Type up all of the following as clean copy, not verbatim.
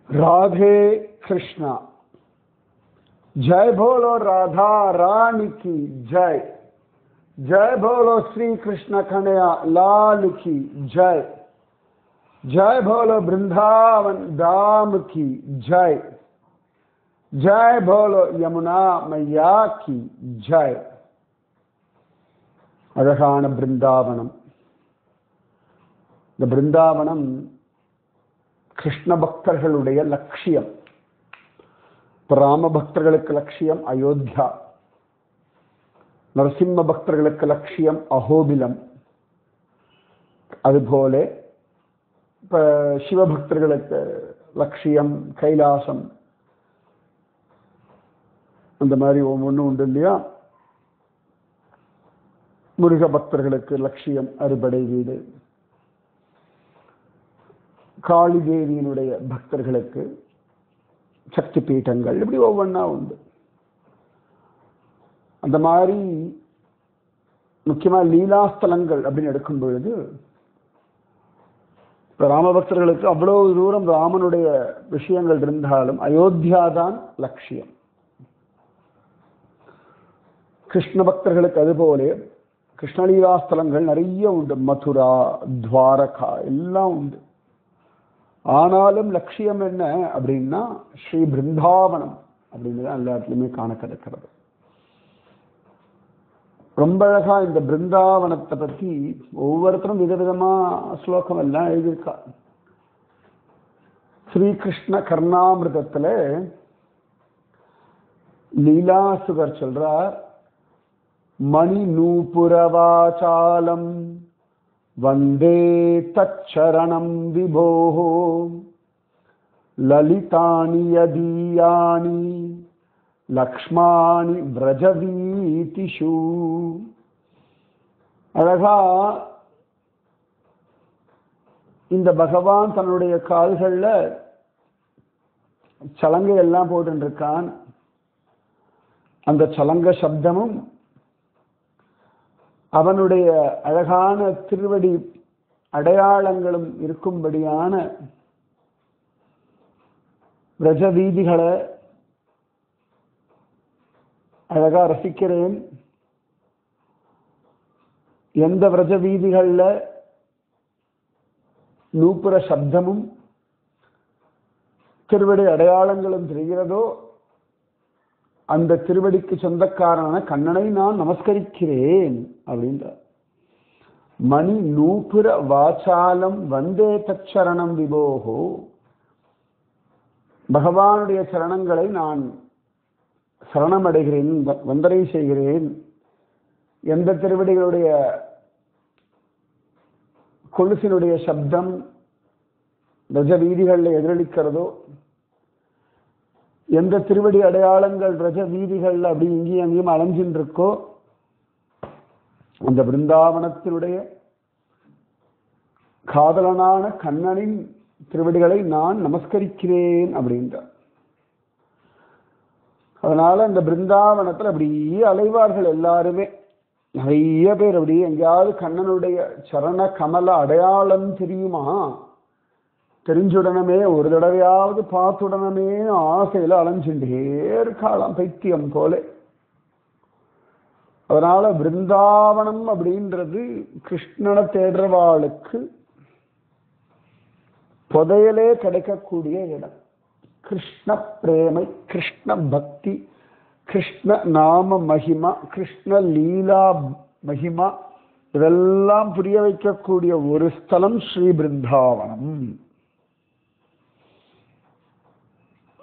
राधे कृष्णा। जय बोलो राधा रानी की जय। जय बोलो श्री कृष्ण कन्हैया लाल की जय। जय बोलो वृंदावन धाम की जय। जय बोलो यमुना मैया की जय। அழகான பிருந்தாவனம். இந்த பிருந்தாவனம் கிருஷ்ண பக்தர்களுடைய லட்சியம். ராம பக்தர்களுக்கு லட்சியம் அயோத்தியா, நரசிம்ம பக்தர்களுக்கு லட்சியம் அஹோபிலம், அதுபோல சிவபக்தர்களுக்கு லட்சியம் கைலாசம். அந்த மாதிரி ஒவ்வொன்றும் உண்டு இல்லையா. முருக பக்தர்களுக்கு லட்சியம் அறுபடை வீடு, காளி தேவியினுடைய பக்தர்களுக்கு சக்தி பீட்டங்கள், இப்படி ஒவ்வொன்றா உண்டு. அந்த மாதிரி முக்கியமா லீலாஸ்தலங்கள் அப்படின்னு எடுக்கும் பொழுது ராம பக்தர்களுக்கு அவ்வளவு தூரம் ராமனுடைய விஷயங்கள் இருந்தாலும் அயோத்தியா தான் லட்சியம். கிருஷ்ண பக்தர்களுக்கு அதுபோல கிருஷ்ணலீலாஸ்தலங்கள் நிறைய உண்டு. மதுரா, துவாரகா எல்லாம் உண்டு. ஆனாலும் லட்சியம் என்ன அப்படின்னா ஸ்ரீ பிருந்தாவனம் அப்படின்னு தான் எல்லா இடத்துலையுமே காண கிடைக்கிறது. ரொம்ப அழகா இந்த பிருந்தாவனத்தை பத்தி ஒவ்வொருத்தரும் விதவிதமா ஸ்லோகம் எல்லாம் எழுதியிருக்கா. ஸ்ரீகிருஷ்ண கர்ணாமிருதத்துல லீலாசுகர் சொல்றார், மணி நூபுரவாசாலம் வந்தே தச்சரணம் விபோஹோ லலிதானி யதீயானி லக்ஷ்மாணி பிரஜவீதிஷு. அழகா இந்த பகவான் தன்னுடைய கால்கள்ல சலங்கை எல்லாம் போட்டுருக்கான். அந்த சலங்க சப்தமும் அவனுடைய அழகான திருவடி அடையாளங்களும் இருக்கும்படியான பிரஜ வீதிகளை அழகா ரசிக்கிறேன். எந்த பிரஜ வீதிகள்ல நூப்புர சப்தமும் திருவடி அடையாளங்களும் தெரிகிறதோ அந்த திருவடிக்கு சொந்தக்காரனான கண்ணனை நான் நமஸ்கரிக்கிறேன் அப்படின்றார். மணி நூபுர வாசாலம் வந்தே தச்சரணம் விபோகோ. பகவானுடைய சரணங்களை நான் சரணமடைகிறேன், வந்தனை செய்கிறேன். எந்த திருவடிகளுடைய கொலுசினுடைய சப்தம் ரஜ வீதிகளில் எதிரொலிக்கிறதோ, எந்த திருவடி அடையாளங்கள் ரஜ வீதிகள் அப்படி இங்கேயும் அங்கேயும் அலைஞ்சின்னு இருக்கோ, அந்த பிருந்தாவனத்தினுடைய காதலனான கண்ணனின் திருவடிகளை நான் நமஸ்கரிக்கிறேன் அப்படின்றார். அதனால அந்த பிருந்தாவனத்தில் அப்படியே அலைவார்கள் எல்லாருமே. நிறைய பேர் அப்படியே எங்கேயாவது கண்ணனுடைய சரண கமல அடையாளம் தெரியுமா, தெரிஞ்சுடனமே ஒரு தடவையாவது பார்த்துடனமே ஆசையில அலைஞ்சுட்டே இருக்காளாம், பைத்தியம் போல. அதனால பிருந்தாவனம் அப்படின்றது கிருஷ்ணனை தேடுறவாளுக்கு புதையலே கிடைக்கக்கூடிய இடம். கிருஷ்ண பிரேமை, கிருஷ்ண பக்தி, கிருஷ்ண நாம மகிமா, கிருஷ்ண லீலா மகிமா இதெல்லாம் புரிய வைக்கக்கூடிய ஒரு ஸ்தலம் ஸ்ரீ பிருந்தாவனம்.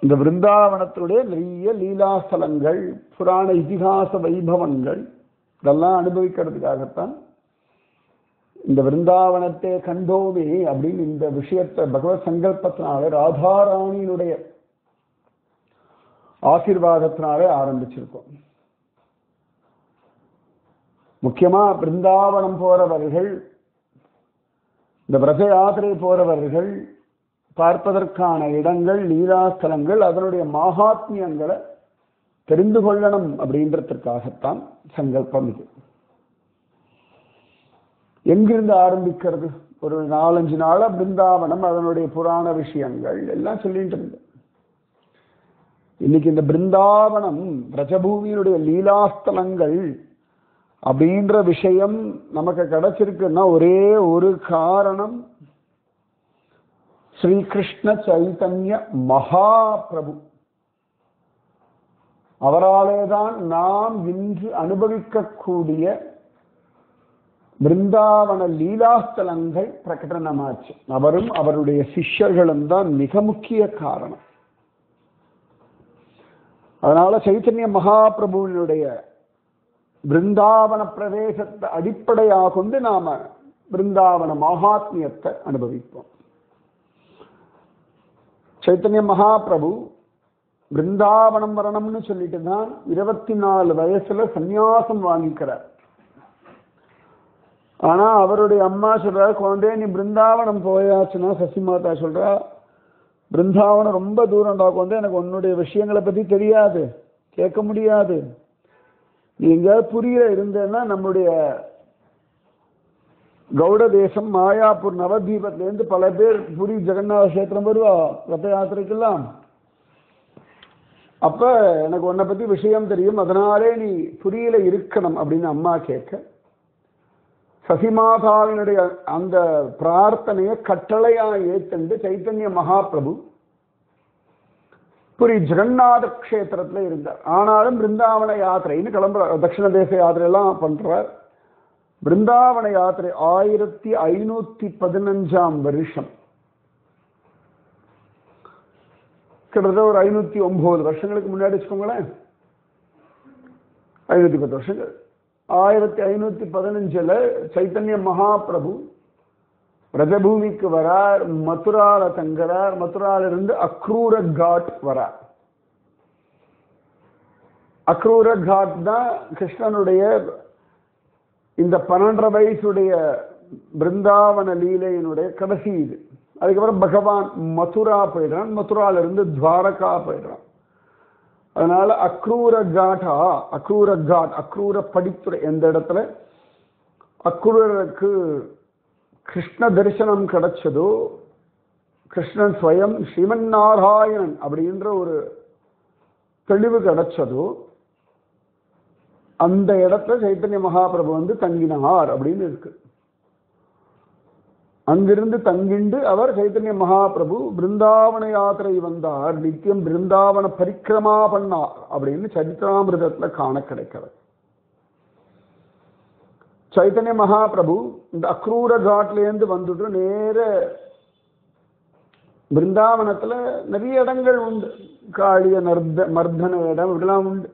இந்த பிருந்தாவனத்துடைய நிறைய லீலாஸ்தலங்கள், புராண இதிகாச வைபவங்கள் இதெல்லாம் அனுபவிக்கிறதுக்காகத்தான் இந்த பிருந்தாவனத்தை கண்டோமே அப்படின்னு இந்த விஷயத்தை பகவத் சங்கல்பத்தினால ராதாராணியினுடைய ஆசீர்வாதத்தினாலே ஆரம்பிச்சிருக்கோம். முக்கியமா பிருந்தாவனம் போறவர்கள், இந்த பிரஜ யாத்திரை போறவர்கள் பார்ப்பதற்கான இடங்கள், லீலாஸ்தலங்கள், அதனுடைய மகாத்மியங்களை தெரிந்து கொள்ளணும் அப்படின்றதுக்காகத்தான் சங்கல்பம் இது. எங்கிருந்து ஆரம்பிக்கிறது? ஒரு 4-5 நாளா பிருந்தாவனம் அதனுடைய புராண விஷயங்கள் எல்லாம் சொல்லிட்டு இருந்தேன். இன்னைக்கு இந்த பிருந்தாவனம் பிரஜபூமியினுடைய லீலாஸ்தலங்கள் அப்படின்ற விஷயம் நமக்கு கிடைச்சிருக்குன்னா ஒரே ஒரு காரணம், ஸ்ரீகிருஷ்ண சைதன்ய மகாபிரபு. அவராலேதான் நாம் இன்று அனுபவிக்கக்கூடிய பிருந்தாவன லீலாஸ்தலங்கள் பிரகடனமாச்சு. அவரும் அவருடைய சிஷ்யர்களும் தான் மிக முக்கிய காரணம். அதனால சைத்தன்ய மகாபிரபுவினுடைய பிருந்தாவன பிரவேசத்தை அடிப்படையாக கொண்டு நாம பிருந்தாவன மகாத்மியத்தை அனுபவிப்போம். சைத்தன்ய மகாபிரபு பிருந்தாவனம் வரணும்னு சொல்லிட்டு தான் 24 வயசுல சந்நியாசம் வாங்கிக்கிறார். ஆனா அவருடைய அம்மா சொல்ற, குழந்தைய நீ பிருந்தாவனம் போயாச்சுன்னா, சசிமாதா சொல்றா, பிருந்தாவனம் ரொம்ப தூரம்டா குழந்தை, எனக்கு உன்னுடைய விஷயங்களை பத்தி தெரியாது, கேட்க முடியாது. நீ எங்கேயாவது புரியில இருந்தேன்னா நம்முடைய கௌட தேசம் மாயாப்பூர் நவதீபத்திலேருந்து பல பேர் புரி ஜெகநாத கஷேத்திரம் வருவா ரத யாத்திரைக்கெல்லாம். அப்ப எனக்கு உன்னை பத்தி விஷயம் தெரியும், அதனாலே நீ புரியில இருக்கணும் அப்படின்னு அம்மா கேட்க, சசிமாதாவினுடைய அந்த பிரார்த்தனையை கட்டளையா ஏற்று சைத்தன்ய மகாபிரபு புரி ஜெகநாத கஷேத்திரத்துல இருந்தார். ஆனாலும் பிருந்தாவன யாத்திரைன்னு கிளம்புறார், தட்சிண தேச யாத்திரையெல்லாம் பண்றார். பிருந்தாவன யாத்திரை 1515 வருஷம், கிட்டத்தட்ட ஒரு 509 வருஷங்களுக்கு முன்னாடி வச்சுக்கோங்களேன், 510 வருஷங்கள். 1515 சைத்தன்ய மகாபிரபு பிரஜபூமிக்கு வரார், மதுரால தங்குறார். மதுரால இருந்து அக்ரூர காட் வரார். அக்ரூர காட் தான் கிருஷ்ணனுடைய இந்த 12 வயசுடைய பிருந்தாவன லீலையினுடைய கடைசி இது. அதுக்கப்புறம் பகவான் மதுரா போயிடுறான், மதுரால இருந்து துவாரகா போயிடுறான். அதனால அக்ரூர காட்டா, அக்ரூர காட், அக்ரூர படித்துறை எந்த இடத்துல அக்ரூரருக்கு கிருஷ்ண தரிசனம் கிடைச்சதோ, கிருஷ்ணன் ஸ்வயம் ஸ்ரீமன் நாராயணன் அப்படின்ற ஒரு தெளிவு கிடைச்சதோ, அந்த இடத்துல சைத்தன்ய மகாபிரபு வந்து தங்கினார் அப்படின்னு இருக்கு. அங்கிருந்து தங்கிண்டு அவர் சைத்தன்ய மகாபிரபு பிருந்தாவன யாத்திரை வந்தார், நித்தியம் பிருந்தாவன பரிக்கிரமா பண்ணார் அப்படின்னு சரித்திராமிரதத்துல காண கிடைக்கிறது. சைத்தன்ய மகாபிரபு இந்த அக்ரூர காட்லேருந்து வந்துட்டு நேர பிருந்தாவனத்துல நிறைய இடங்கள் உண்டு, காளிய மர்தன இடம் இப்படிலாம் உண்டு.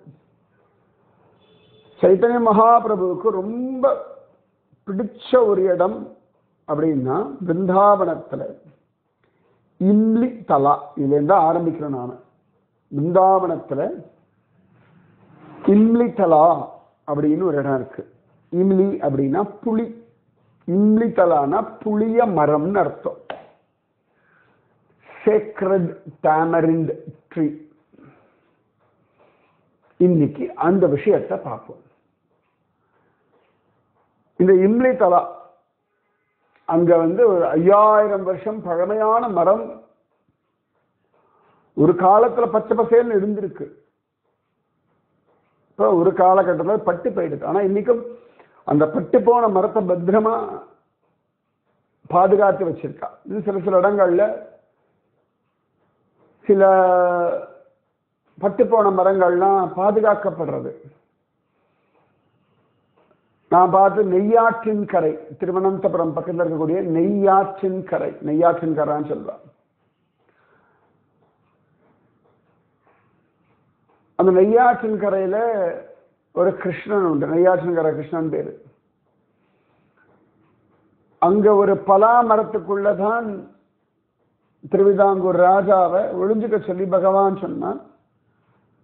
சைத்தன்ய மகாபிரபுவுக்கு ரொம்ப பிடிச்ச ஒரு இடம் அப்படின்னா பிருந்தாவனத்துல இம்லி தலா, இதுலேருந்து ஆரம்பிக்கிறேன் நான். பிருந்தாவனத்துல இம்லி தலா அப்படின்னு ஒரு இடம் இருக்கு. இம்லி அப்படின்னா புளி, இம்லி தலானா புளிய மரம்னு அர்த்தம். Sacred tamarind tree. இன்னைக்கு அந்த விஷயத்தை பார்ப்போம். இந்த இம்லி தலா அங்க வந்து ஒரு 5000 வருஷம் பழமையான மரம். ஒரு காலத்துல பச்சை பசேல்னு இருந்திருக்கு, இப்போ ஒரு காலகட்டத்தில் பட்டு போயிடுது. ஆனா இன்னைக்கும் அந்த பட்டு போன மரத்தை பத்திரமா பாதுகாத்து வச்சிருக்கா. இது சில இடங்கள்ல சில பட்டு போன மரங்கள்லாம் பாதுகாக்கப்படுறது. நான் பார்த்து நெய்யாற்றின் கரை, திருவனந்தபுரம் பக்கத்தில் இருக்கக்கூடிய நெய்யாற்றின் கரை, நெய்யாற்றின் கரைன்னு சொல்லுவாங்க. அந்த நெய்யாற்றின் கரையில ஒரு கிருஷ்ணன் உண்டு, நெய்யாற்றின் கரை கிருஷ்ணன் பேரு. அங்க ஒரு பலா மரத்துக்குள்ளதான் திருவிதாங்கூர் ராஜாவை ஒளிஞ்சுக்க சொல்லி பகவான் சொன்னான்.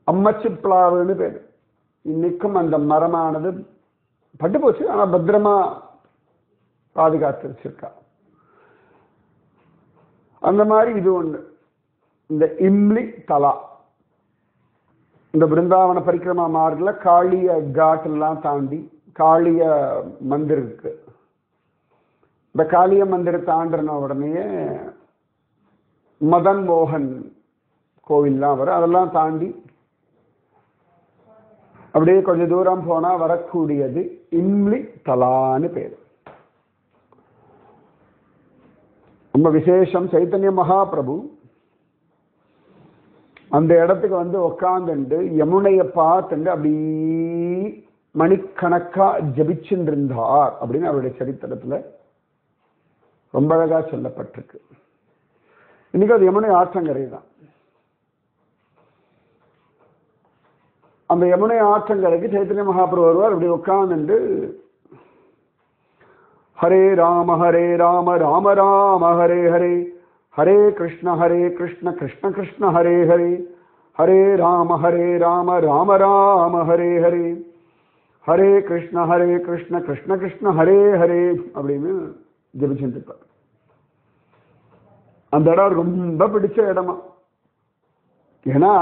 அம்மச்சிப்ளாவுன்னு பேரு. இன்னைக்கும் அந்த மரமானது பட்டு போச்சு, ஆனா பத்திரமா பாதுகாத்து வச்சிருக்கா. அந்த மாதிரி இது ஒண்ணு, இந்த இம்லி தலா. இந்த பிருந்தாவன பரிக்கிரமா மார்க்ல காளிய காட் எல்லாம் தாண்டி காளிய மந்திர் இருக்கு. இந்த காளிய மந்திரத்தை ஆண்டுன உடனே மதன் மோகன் கோவில்லாம் வரும். அதெல்லாம் தாண்டி அப்படியே கொஞ்சம் தூரம் போனா வரக்கூடியது இம்லி தலான்னு பேர். ரொம்ப விசேஷம். சைத்தன்ய மகாபிரபு அந்த இடத்துக்கு வந்து உக்காந்துண்டு யமுனையை பார்த்துண்டு அப்படி மணிக்கணக்கா ஜபிச்சுட்டு இருந்தார் அப்படின்னு அவருடைய சரித்திரத்துல ரொம்ப அழகா சொல்லப்பட்டிருக்கு. இன்னைக்கு அது யமுனை ஆற்றங்கரை தான். அந்த யமுனை ஆற்றங்கரைக்கு சைத்தன்ய மகாபிரபு வருவார். அப்படி உட்கார்ந்து ஹரே ராம ராம ராம ஹரே ஹரே, ஹரே கிருஷ்ண கிருஷ்ண கிருஷ்ண ஹரே ஹரே, ஹரே ராம ராம ராம ஹரே ஹரே, ஹரே கிருஷ்ண கிருஷ்ண கிருஷ்ண ஹரே ஹரே அப்படின்னு ஜபிச்சுட்டு இருப்பார். அந்த இடம் ரொம்ப பிடிச்ச இடமா. ஏன்னா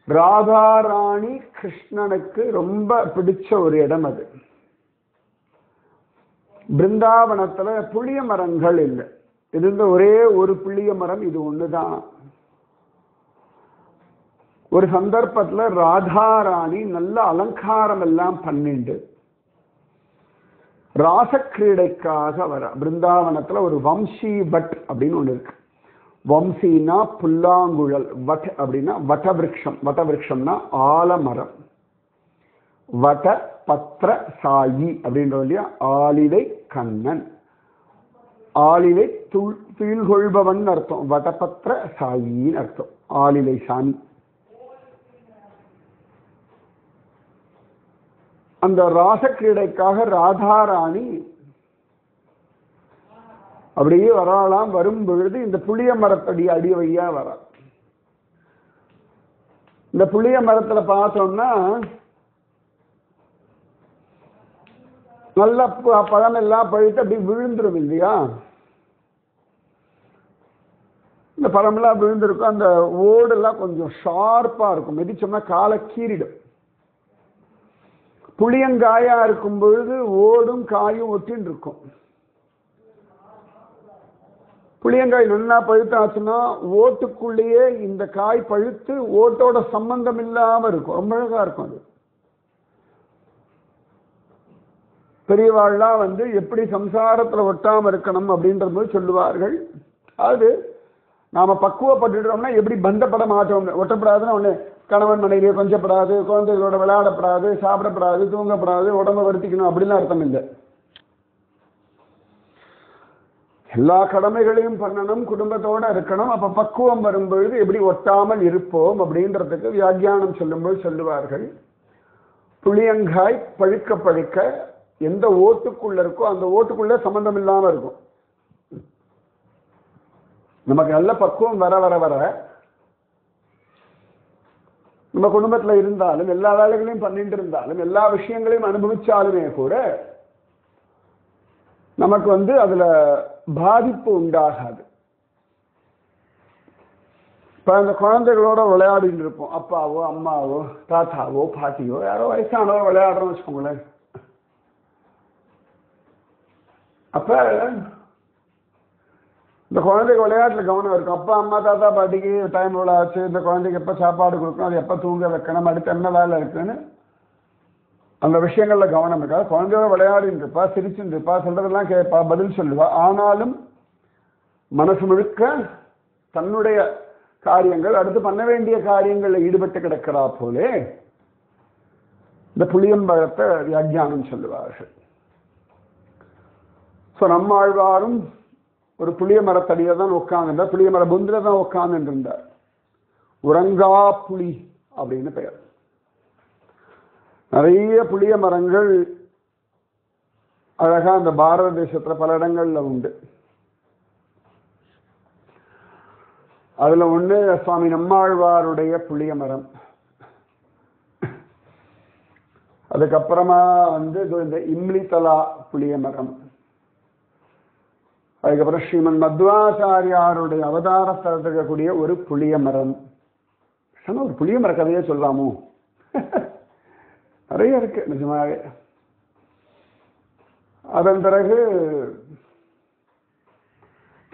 ராதாராணி கிருஷ்ணனுக்கு ரொம்ப பிடிச்ச ஒரு இடம் அது. பிருந்தாவனத்துல புளிய மரங்கள் இல்லை. இருந்த ஒரே ஒரு புளிய மரம் இது ஒண்ணுதான். ஒரு சந்தர்ப்பத்துல ராதாராணி நல்ல அலங்காரம் எல்லாம் பண்ணிண்டு ராசக்கிரீடைக்காக வர பிருந்தாவனத்துல ஒரு வம்சி வட் அப்படின்னு ஒண்ணு இருக்கு. வம்சினா புல்லாங்குழல், வட் அப்படின்னா வட்டவிருஷம், வட்டவிருஷம்னா ஆலமரம், வட பத்திர சாயி அப்படின்ற இல்லையா, ஆலிலை கண்ணன், ஆலிலை துயில்கொள்பவன் அர்த்தம், வடபத்திர சாயின்னு அர்த்தம், ஆலிலை சாமி. அந்த ராசக்கிரீடைக்காக ராதாராணி அப்படியே வரலாம். வரும் பொழுது இந்த புளிய மரத்தடி அடி வழியா வர. இந்த புளிய மரத்துல பார்த்தோம்னா நல்ல பழம் எல்லாம் பழுத்து அப்படி விழுந்துரும் இல்லையா. இந்த பழமெல்லாம் விழுந்திருக்கும். அந்த ஓடெல்லாம் கொஞ்சம் ஷார்ப்பா இருக்கும். மிதிச்சோம்னா காலை கீறிடும். புளியங்காயா இருக்கும் பொழுது ஓடும் காயும் ஒட்டின்னு இருக்கும். புளியங்காய் நல்லா பழுத்தாச்சுன்னா ஓட்டுக்குள்ளேயே இந்த காய் பழுத்து ஓட்டோட சம்பந்தம் இல்லாம இருக்கும். ரொம்ப அழகா இருக்கும் அது. பெரியவாள்லாம் வந்து எப்படி சம்சாரத்துல ஒட்டாம இருக்கணும் அப்படின்றது சொல்லுவார்கள். அது நாம பக்குவப்பட்டுட்டோம்னா எப்படி பந்தப்பட மாட்டோம். ஒட்டப்படாதுன்னு ஒண்ணு கணவன் மனைவியை கொஞ்சப்படாது, குழந்தைகளோட விளையாடப்படாது, சாப்பிடப்படாது, தூங்கப்படாது, உடம்ப வருத்திக்கணும் அப்படிலாம் அர்த்தம் இல்லை. எல்லா கடமைகளையும் பண்ணணும், குடும்பத்தோட இருக்கணும். அப்ப பக்குவம் வரும்பொழுது எப்படி ஒட்டாமல் இருப்போம் அப்படின்றதுக்கு வியாக்கியானம் சொல்லும்போது சொல்லுவார்கள். புளியங்காய் பழுக்க பழுக்க எந்த ஓட்டுக்குள்ள இருக்கோ அந்த ஓட்டுக்குள்ள சம்பந்தம் இல்லாம இருக்கும். நமக்கு நல்ல பக்குவம் வர வர வர நம்ம குடும்பத்துல இருந்தாலும் எல்லா வேலைகளையும் பண்ணிட்டு இருந்தாலும் எல்லா விஷயங்களையும் அனுபவிச்சாலுமே கூட நமக்கு வந்து அதுல பாதிப்பு உண்டாகாது. இப்ப அந்த குழந்தைகளோட விளையாடிட்டு இருப்போம். அப்பாவோ அம்மாவோ தாத்தாவோ பாட்டியோ யாரோ வயசானவோ விளையாடுறோம் வச்சுக்கோங்களேன். அப்ப இந்த குழந்தைக்கு விளையாட்டுல கவனம் இருக்கும். அப்பா அம்மா தாத்தா பாட்டிக்கு டைம் எவ்வளோ ஆச்சு, இந்த குழந்தைக்கு எப்போ சாப்பாடு கொடுக்கணும், அது எப்போ தூங்க வைக்கணும், அடுத்து என்ன வேலை இருக்குன்னு அந்த விஷயங்கள்ல கவனம் இருக்கா. குழந்தையோட விளையாடின்னு இருப்பா, சிரிச்சுட்டு இருப்பா, சொல்றதெல்லாம் கேட்பா, பதில் சொல்லுவா. ஆனாலும் மனசு முழுக்க தன்னுடைய காரியங்கள், அடுத்து பண்ண வேண்டிய காரியங்களில் ஈடுபட்டு கிடக்கிறா போலே இந்த புளியம்பழத்தை வியாக்கியானம் சொல்லுவார்கள். ஸோ நம்மாழ்வாரும் ஒரு புளிய மரத்தடியில தான் உட்கார்ந்துட்டார். புளிய மர புந்தில தான் உட்கார்ந்துட்டு இருந்தார். உறங்கா புளி அப்படின்னு பெயர். நிறைய புளிய மரங்கள் அழகா அந்த பாரத தேசத்துல பல இடங்கள்ல உண்டு. அதுல ஒண்ணு சுவாமி நம்மாழ்வாருடைய புளிய மரம். அதுக்கப்புறமா வந்து இந்த இம்லிதலா புளிய மரம். அதுக்கப்புறம் ஸ்ரீமன் மத்வாச்சாரியாருடைய அவதார ஸ்தலத்தில் இருக்கக்கூடிய ஒரு புளிய மரம். ஒரு புளிய மர கதையே சொல்லாமோ? நிறைய இருக்கு நிஜமாவே. அதன் பிறகு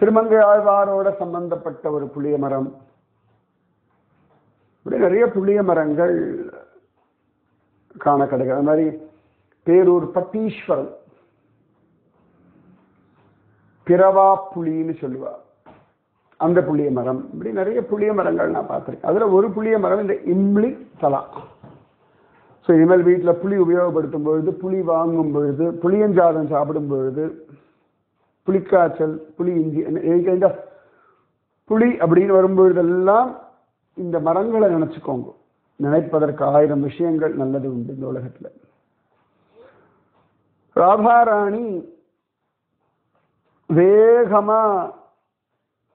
திருமங்கை ஆழ்வாரோட சம்பந்தப்பட்ட ஒரு புளிய மரம், இப்படி நிறைய புளிய மரங்கள் காண கிடைக்கும். அது மாதிரி பேரூர் பட்டீஸ்வரம் பிறவா புளின்னு சொல்லுவா, அந்த புளிய மரம், இப்படி நிறைய புளிய மரங்கள் நான் பார்த்துருக்கேன். அதுல ஒரு புளிய மரம் இந்த இம்லி தலா. ஸோ இனிமேல் வீட்டில் புளி உபயோகப்படுத்தும் பொழுது, புளி வாங்கும் பொழுது, புளியஞ்சாதம் சாப்பிடும் பொழுது, புளிக்காய்ச்சல், புளி இஞ்சி, கைண்ட் ஆஃப் புளி அப்படின்னு வரும்பொழுதெல்லாம் இந்த மரங்களை நினைச்சுக்கோங்க. நினைப்பதற்கு 1000 விஷயங்கள் நல்லது உண்டு இந்த உலகத்துல. ராதாராணி வேகமா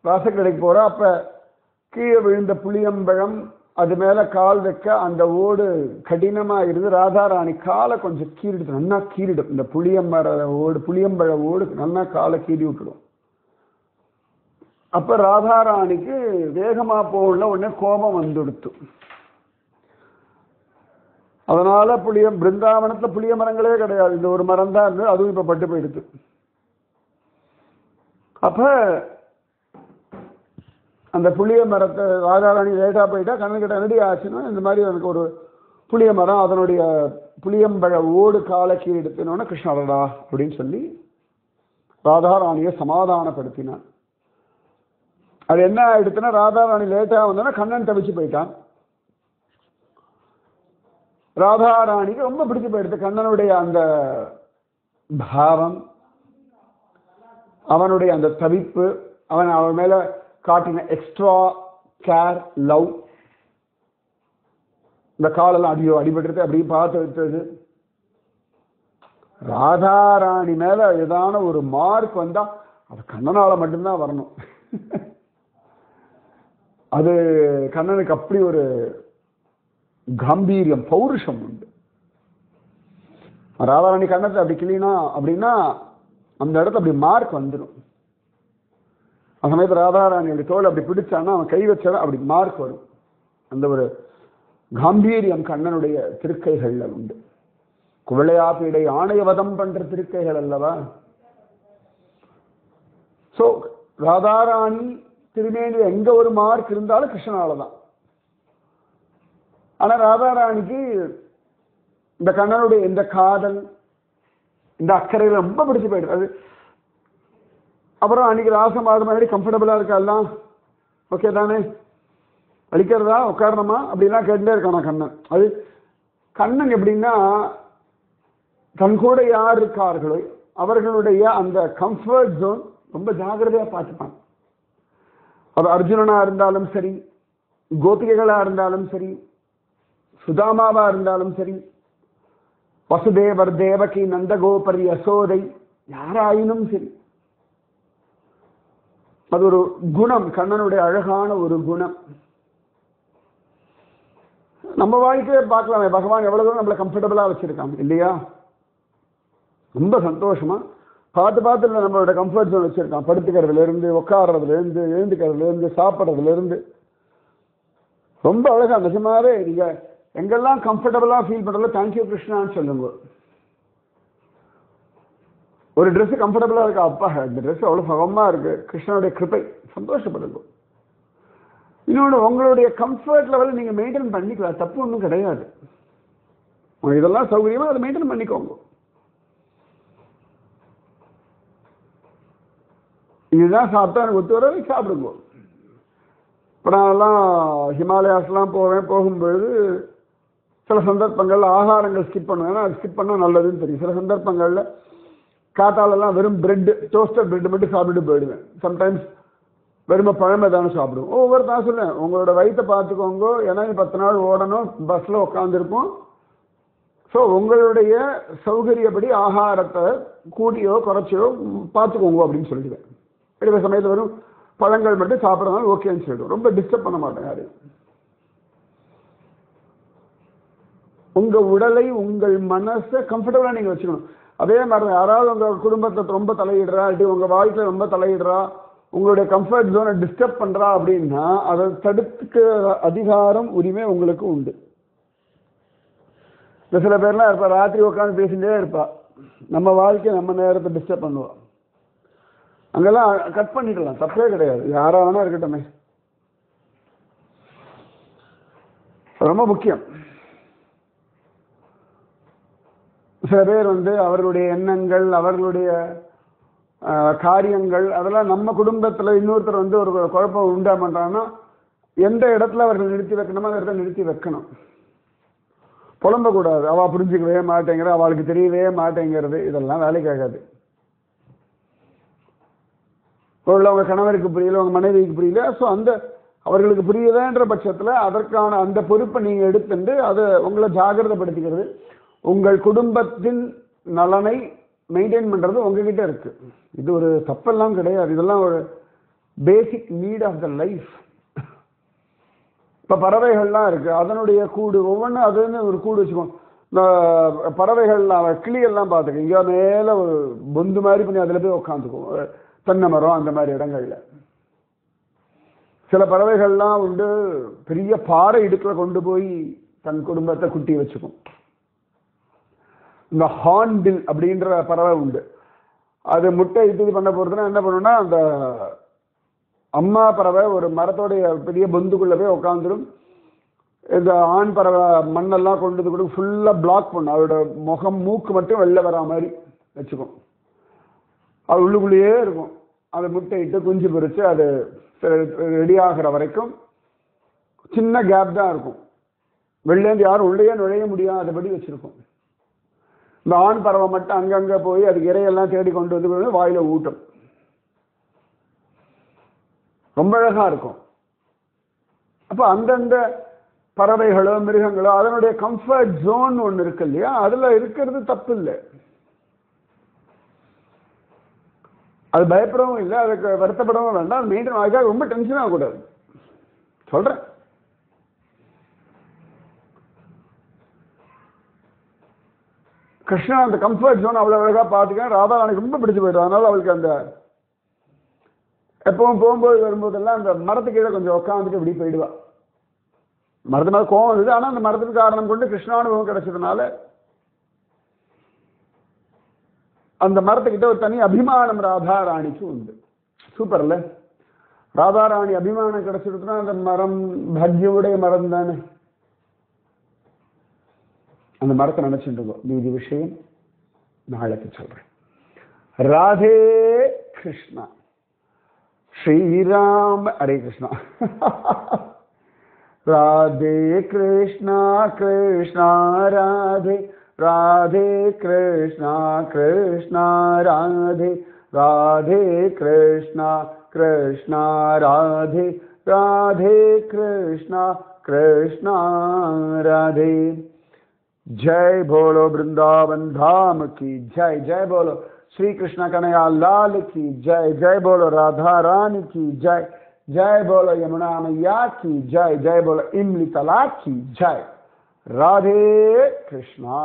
வாசக்கடைக்கு போறா. அப்ப கீழே விழுந்த புளியம்பழம், அது மேல கால் வைக்க அந்த ஓடு கடினமா இருந்து ராதாராணி காலை கொஞ்சம் கீறிடுது, நல்லா கீறிடும். இந்த புளியம்பழ ஓடு நல்லா காலை கீறி விட்டுடும். அப்ப ராதாராணிக்கு வேகமா போகல, உடனே கோபம் வந்துடுத்து. அதனால பிருந்தாவனத்துல புளிய மரங்களே கிடையாது, இந்த ஒரு மரம் தான் இருந்தது, அதுவும் இப்ப பட்டு போயிடுது. அப்ப அந்த புளிய மரத்தை ராதாராணி லேட்டா போயிட்டா, கண்ணுக்கிட்ட ரெடி ஆச்சுன்னா இந்த மாதிரி எனக்கு ஒரு புளிய மரம், அதனுடைய புளியம்பழ ஓடு காலை கீழே எடுத்துனோன்னா கிருஷ்ணரடா அப்படின்னு சொல்லி ராதாராணியை சமாதானப்படுத்தினான். அது என்ன ஆயிடுச்சுன்னா, ராதாராணி லேட்டா வந்தோன்னா கண்ணன் தவிச்சு போயிட்டான். ராதாராணிக்கு ரொம்ப பிடிச்சு போயிடுது கண்ணனுடைய அந்த பாவம், அவனுடைய அந்த தவிப்பு, அவன் மேல காட்டின எக்ஸ்ட்ரா கேர், லவ். இந்த காலெல்லாம் அடிபட்டு அப்படி பார்த்து வைத்தது. ராதாராணி மேல ஏதான ஒரு மார்க் வந்தா அது கண்ணனால மட்டும்தான் வரணும். அது கண்ணனுக்கு அப்படி ஒரு கம்பீரியம், பௌருஷம் உண்டு. ராதாராணி கண்ணத்தை அப்படி கிளீனா அப்படின்னா அந்த இடத்துல அப்படி மார்க் வந்துடும். அந்த சமயத்தில் ராதாராணி அப்படி தோல் அப்படி பிடிச்சான்னா அவன் கை வச்சாலும் அப்படி மார்க் வரும். அந்த ஒரு காம்பீரியம் கண்ணனுடைய திருக்கைகள்ல உண்டு. குவளையாப்பிடை ஆணையவதம் பண்ற திருக்கைகள் அல்லவா. சோ ராதாராணி திருமேனி எங்க ஒரு மார்க் இருந்தாலும் கிருஷ்ணனாலதான். ஆனா ராதாராணிக்கு இந்த கண்ணனுடைய இந்த காதல், இந்த அக்கறையில ரொம்ப பிடிச்சு போயிடுது. அது அப்புறம் அன்னைக்கு ராசமாத மாதிரி கம்ஃபர்டபுளா இருக்கா, ஓகே தானே, வலிக்கிறதா, உட்காரணுமா அப்படிலாம் கேட்டுட்டே இருக்கானா கண்ணன். அது கண்ணன் எப்படின்னா, தன் கூட யார் இருக்கார்களோ அவர்களுடைய அந்த கம்ஃபர்ட் ஜோன் ரொம்ப ஜாகிரதையா பார்த்துப்பான். அது அர்ஜுனனா இருந்தாலும் சரி, கோபிகைகளா இருந்தாலும் சரி, சுதாமாவா இருந்தாலும் சரி, வசுதேவர் தேவகி நந்தகோபரி யசோதை யாராயினும் சரி, அது ஒரு குணம், கண்ணனுடைய அழகான ஒரு குணம். நம்ம வாழ்க்கையை பார்க்கலாமே, பகவான் எவ்வளவு நம்மளை கம்ஃபர்டபுளா வச்சிருக்காங்க இல்லையா. ரொம்ப சந்தோஷமா பார்த்து நம்மளோட கம்ஃபர்ட் ஜோன் வச்சிருக்கான். படுத்துக்கிறதுல இருந்து, உட்காடுறதுல இருந்து, எழுந்துக்கிறதுல இருந்து, சாப்பிட்றதுல இருந்து ரொம்ப அழகா. நிஜமாவே நீங்க எங்கெல்லாம் கம்ஃபர்டபுளா ஃபீல் பண்றதுல தேங்க்யூ கிருஷ்ணான்னு சொல்லுங்க. ஒரு ட்ரெஸ் கம்ஃபர்டபுளா இருக்கா, அப்பா இந்த ட்ரெஸ் அவ்வளவு சுகமா இருக்கு, கிருஷ்ணனுடைய கிருபை, சந்தோஷப்படுங்க. இன்னொன்று, உங்களுடைய கம்ஃபர்ட் லெவல் நீங்க மெயின்டைன் பண்ணிக்கலாம், தப்பு ஒன்றும் கிடையாது. இதெல்லாம் சௌகரியமா அதை மெயின்டைன் பண்ணிக்கோங்க. இதுதான் சாப்பிட்டா எனக்கு ஒத்து வர சாப்பிடுங்க. இப்போ நான்லாம் ஹிமாலயாஸ்லாம் போகும்பொழுது சில சந்தர்ப்பங்களில் ஆகாரங்கள் ஸ்கிப் பண்ணுவேன். ஏன்னா அது ஸ்கிப் பண்ணால் நல்லதுன்னு தெரியும். சில சந்தர்ப்பங்களில் காத்தாலெல்லாம் வெறும் பிரெட், டோஸ்டர் பிரெட் மட்டும் சாப்பிட்டு போயிடுவேன். சம்டைம்ஸ் வெறும் பழமை தானே சாப்பிடுவோம். ஒவ்வொரு தான் சொல்லுவேன், உங்களோட வயிற்றை பார்த்துக்கோங்க. ஏன்னா 10 நாள் ஓடணும், பஸ்ஸில் உட்காந்துருப்போம். ஸோ உங்களுடைய சௌகரியப்படி ஆகாரத்தை கூட்டியோ குறைச்சியோ பார்த்துக்கோங்க அப்படின்னு சொல்லிடுவேன். எடுக்கிற சமயத்தில் வெறும் பழங்கள் மட்டும் சாப்பிட்றதுனால ஓகேன்னு சொல்லிடுவோம். ரொம்ப டிஸ்டர்ப் பண்ண மாட்டேன் யாரு. உங்க உடலை, உங்கள் மனசை கம்ஃபர்டபுளா நீங்க வச்சுக்கணும். அதே மாதிரி யாராவது உங்க குடும்பத்தை ரொம்ப தலையிடுறா, இல்லாட்டி உங்க வாழ்க்கையில ரொம்ப தலையிடுறா, உங்களுடைய கம்ஃபர்ட் ஜோனை டிஸ்டர்ப் பண்றா அப்படின்னா அதை தடுத்துக்க அதிகாரம், உரிமை உங்களுக்கு உண்டு. இந்த சில பேர்லாம் இருப்பா, ராத்திரி உட்காந்து பேசிட்டே இருப்பா, நம்ம வாழ்க்கை நம்ம நேரத்தை டிஸ்டர்ப் பண்ணுவோம். அங்கெல்லாம் கட் பண்ணிடலாம், தப்பே கிடையாது, யாரா வேணா இருக்கட்டுமே. ரொம்ப முக்கியம். சில பேர் அவர்களுடைய எண்ணங்கள், அவர்களுடைய காரியங்கள், அதெல்லாம் நம்ம குடும்பத்தில் இன்னொருத்தர் ஒரு குழப்பம் உண்டா பண்றாங்கன்னா எந்த இடத்துல அவர்கள் நிறுத்தி வைக்கணுமோ அந்த இடத்துல நிறுத்தி வைக்கணும். புலம்பக்கூடாது, அவள் புரிஞ்சுக்கவே மாட்டேங்கிற, அவளுக்கு தெரியவே மாட்டேங்கிறது, இதெல்லாம் வேலைக்கு ஆகாது. அவங்க கணவருக்கு புரியல, உங்க மனைவிக்கு புரியல, ஸோ அந்த அவர்களுக்கு புரியலன்ற பட்சத்தில் அதற்கான அந்த பொறுப்பை நீங்கள் எடுத்துட்டு அதை உங்களை ஜாகிரதைப்படுத்திக்கிறது. உங்கள் குடும்பத்தின் நலனை மெயின்டைன் பண்ணுறது உங்ககிட்ட இருக்கு. இது ஒரு தப்பெல்லாம் கிடையாது, இதெல்லாம் ஒரு basic need of the life. இப்போ பறவைகள்லாம் இருக்கு, அதனுடைய கூடு ஒவ்வொன்றும் அதுன்னு ஒரு கூடு வச்சுக்கோங்க. இந்த பறவைகள்லாம் கிளியெல்லாம் பார்த்துக்கோங்க, இங்கே மேலே ஒரு பொந்து மாதிரி பண்ணி அதில் போய் உட்காந்துக்கும், தென்னை மரம் அந்த மாதிரி இடங்கள்ல. சில பறவைகள்லாம் பெரிய பாறை இடுக்கில் கொண்டு போய் தன் குடும்பத்தை குட்டி வச்சுக்கும். இந்த ஹார்ன்பில் அப்படின்ற பறவை உண்டு, அது முட்டை இது பண்ண போறதுன்னா என்ன பண்ணுன்னா, அந்த அம்மா பறவை ஒரு மரத்தோடைய பெரிய பொந்துக்குள்ள போய் உட்காந்துடும். இந்த ஆண் பறவை மண்ணெல்லாம் கொண்டு கூட ஃபுல்லாக பிளாக் பண்ணும், அதோட முகம் மூக்கு மட்டும் வெளில வரா மாதிரி வச்சுக்கும். அது உள்ளுக்குள்ளேயே இருக்கும். அதை முட்டையிட்டு குஞ்சு பொறிச்சு அது ரெடி ஆகிற வரைக்கும் சின்ன கேப் தான் இருக்கும், வெளிலேருந்து யாரும் உள்ளேயே நுழைய முடியாதபடி வச்சிருக்கும். இந்த ஆண் பறவை மட்டும் அங்கங்கே போய் அதுக்கு இறையெல்லாம் தேடி கொண்டு வந்து வாயில ஊட்டும். ரொம்ப அழகா இருக்கும். அப்போ அந்தந்த பறவைகளோ மிருகங்களோ அதனுடைய கம்ஃபர்ட் ஜோன் ஒன்று இருக்கு இல்லையா, அதுல இருக்கிறது தப்பு இல்லை, அது பயப்படவும் இல்லை, அதுக்கு வருத்தப்படவும் வேண்டாம், அது மெயின்டைன் ஆக ரொம்ப டென்ஷன் ஆகக்கூடாது. சொல்றேன், கிருஷ்ணா அந்த கம்ஃபர்ட் ஜோன் அவ்வளோ அழகா பார்த்துக்க. ராதா எனக்கு ரொம்ப பிடிச்சு போயிடும், அதனால அவளுக்கு அந்த எப்பவும் போகும்போது வரும்போதெல்லாம் அந்த மரத்து கீழே கொஞ்சம் உட்காந்துட்டு இப்படி போயிடுவா. மரத்து மேலே கோவம் வருது, ஆனால் அந்த மரத்துக்கு காரணம் கொண்டு கிருஷ்ணானுபவம் கிடைச்சதுனால அந்த மரத்துக்கிட்ட ஒரு தனி அபிமானம் ராதாராணிக்கு உண்டு. சூப்பர்ல, ராதாராணி அபிமானம் கிடைச்சிருக்குன்னா அந்த மரம் பாக்யமுடைய மரம் தானே. அந்த மரத்தை நினைச்சுட்டு இருக்கோம். மீதி விஷயம் நாளைக்கு சொல்றேன். ராதே கிருஷ்ணா. ஸ்ரீராம். ஹரே கிருஷ்ணா. ராதே கிருஷ்ணா கிருஷ்ணா ராதே, ராதே கிருஷ்ணா கிருஷ்ணா ராதே, ராதே கிருஷ்ணா கிருஷ்ணா ராதே, ராதே கிருஷ்ணா கிருஷ்ணா ராதே. जय बोलो वृंदावन धाम की जय, जय बोलो श्री कृष्ण कन्हैया लाल की जय, जय बोलो राधा रानी की जय, जय बोलो यमुना मैया की जय, जय बोलो इमली तलाक की जय. राधे कृष्णा.